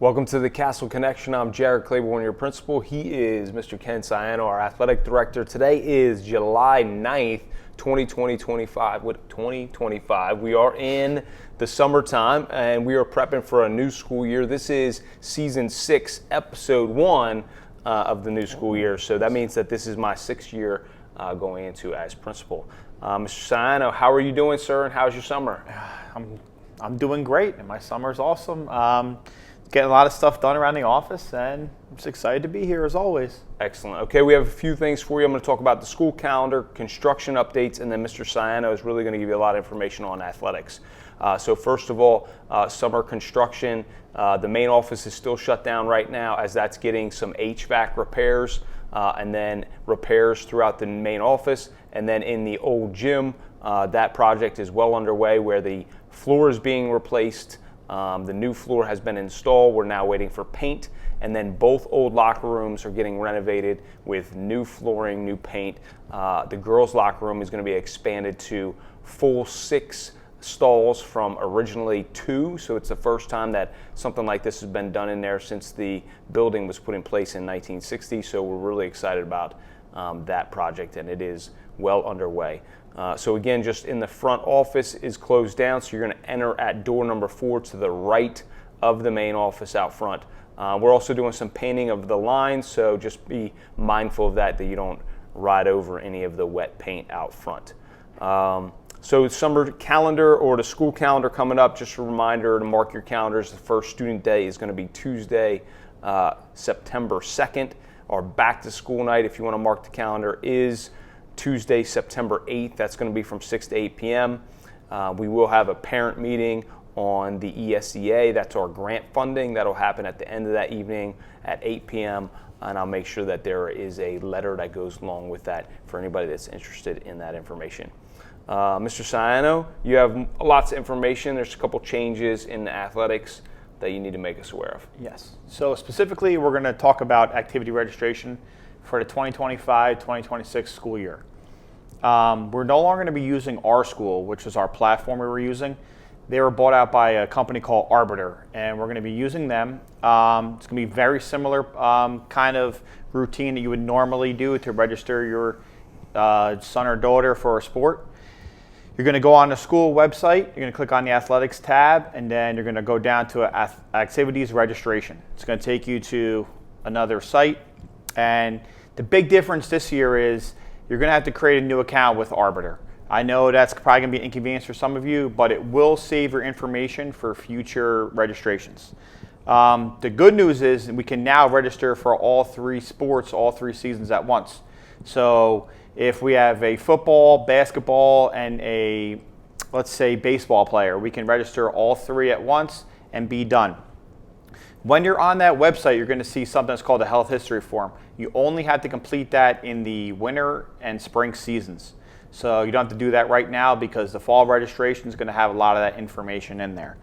Welcome to the Castle Connection. I'm Jarod Claybourn, your principal. He is Mr. Ken Siano, our athletic director. Today is July 9th, 2025. We are in the summertime and we are prepping for a new school year. This is season 6, episode 1 of the new school year. So that means that this is my 6th year going into as principal. Mr. Siano, how are you doing, sir, and how's your summer? I'm doing great, and my summer's awesome. Getting a lot of stuff done around the office, and I'm just excited to be here as always. Excellent. Okay, we have a few things for you. I'm going to talk about the school calendar, construction updates, and then Mr. Siano is really going to give you a lot of information on athletics. So first of all, summer construction. The main office is still shut down right now as that's getting some HVAC repairs and then repairs throughout the main office. And then in the old gym, that project is well underway where the floor is being replaced. The new floor has been installed. We're now waiting for paint. And then both old locker rooms are getting renovated with new flooring, new paint. The girls' locker room is going to be expanded to full 6 stalls from originally 2. So it's the first time that something like this has been done in there since the building was put in place in 1960. So we're really excited about that project, and it is well underway. So again, just in the front office is closed down, so you're going to enter at door number 4 to the right of the main office out front. We're also doing some painting of the lines, so just be mindful of that you don't ride over any of the wet paint out front. So summer calendar or the school calendar coming up, just a reminder to mark your calendars. The first student day is going to be Tuesday, September 2nd. Our back to school night, if you want to mark the calendar, is Tuesday, September 8th. That's going to be from 6 to 8 p.m. We will have a parent meeting on the ESEA. That's our grant funding. That'll happen at the end of that evening at 8 p.m. And I'll make sure that there is a letter that goes along with that for anybody that's interested in that information. Mr. Siano, you have lots of information. There's a couple changes in the athletics that you need to make us aware of. Yes. So specifically, we're going to talk about activity registration for the 2025-2026 school year. We're no longer going to be using our school, which is our platform we were using. They were bought out by a company called Arbiter, and we're going to be using them. It's going to be very similar kind of routine that you would normally do to register your son or daughter for a sport. You're going to go on the school website, you're going to click on the athletics tab, and then you're going to go down to activities registration. It's going to take you to another site. And the big difference this year is you're going to have to create a new account with Arbiter. I know that's probably going to be an inconvenience for some of you, but it will save your information for future registrations. The good news is we can now register for all 3 sports, all 3 seasons at once. So if we have a football, basketball, and a, let's say, baseball player, we can register all 3 at once and be done. When you're on that website, you're going to see something that's called a health history form. You only have to complete that in the winter and spring seasons. So you don't have to do that right now because the fall registration is going to have a lot of that information in there.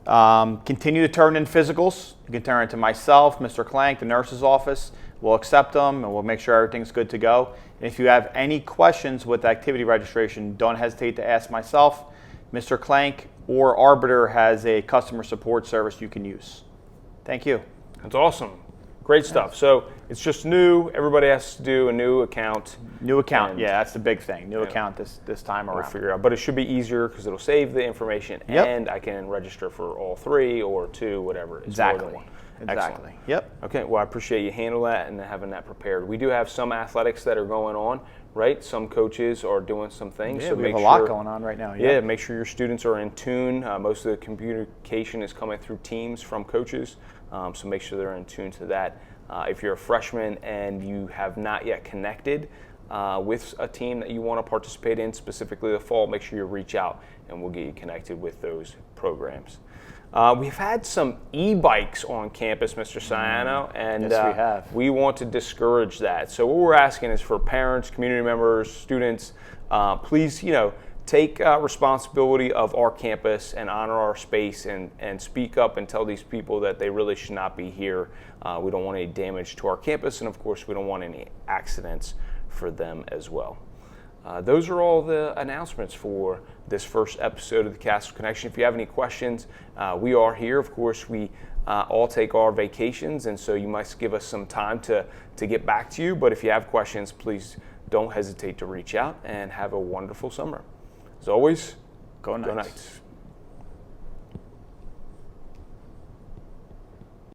Continue to turn in physicals. You can turn it to myself, Mr. Clank, the nurse's office. We'll accept them and we'll make sure everything's good to go. And if you have any questions with activity registration, don't hesitate to ask myself. Mr. Clank or Arbiter has a customer support service you can use. Thank you. That's awesome. Great stuff. So it's just new. Everybody has to do a new account. New account. Yeah, that's the big thing. New account this time around. We'll figure it out. But it should be easier because it'll save the information and I can register for all 3 or 2, whatever it is. Exactly. Excellent. Yep. Okay. Well, I appreciate you handling that and having that prepared. We do have some athletics that are going on, right? Some coaches are doing some things. Yeah, so we make have a lot going on right now. Yeah, make sure your students are in tune. Most of the communication is coming through Teams from coaches, so make sure they're in tune to that. If you're a freshman and you have not yet connected with a team that you want to participate in, specifically the fall, make sure you reach out and we'll get you connected with those programs. We've had some e-bikes on campus, Mr. Siano, and yes, we have. We want to discourage that. So what we're asking is for parents, community members, students, please, take responsibility of our campus and honor our space and speak up and tell these people that they really should not be here. We don't want any damage to our campus, and of course, we don't want any accidents for them as well. those are all the announcements for this first episode of the Castle Connection. If you have any questions, we are here. Of course, we all take our vacations, and so you must give us some time to get back to you. But if you have questions, please don't hesitate to reach out, and have a wonderful summer. As always, Go Knights. Go Knights.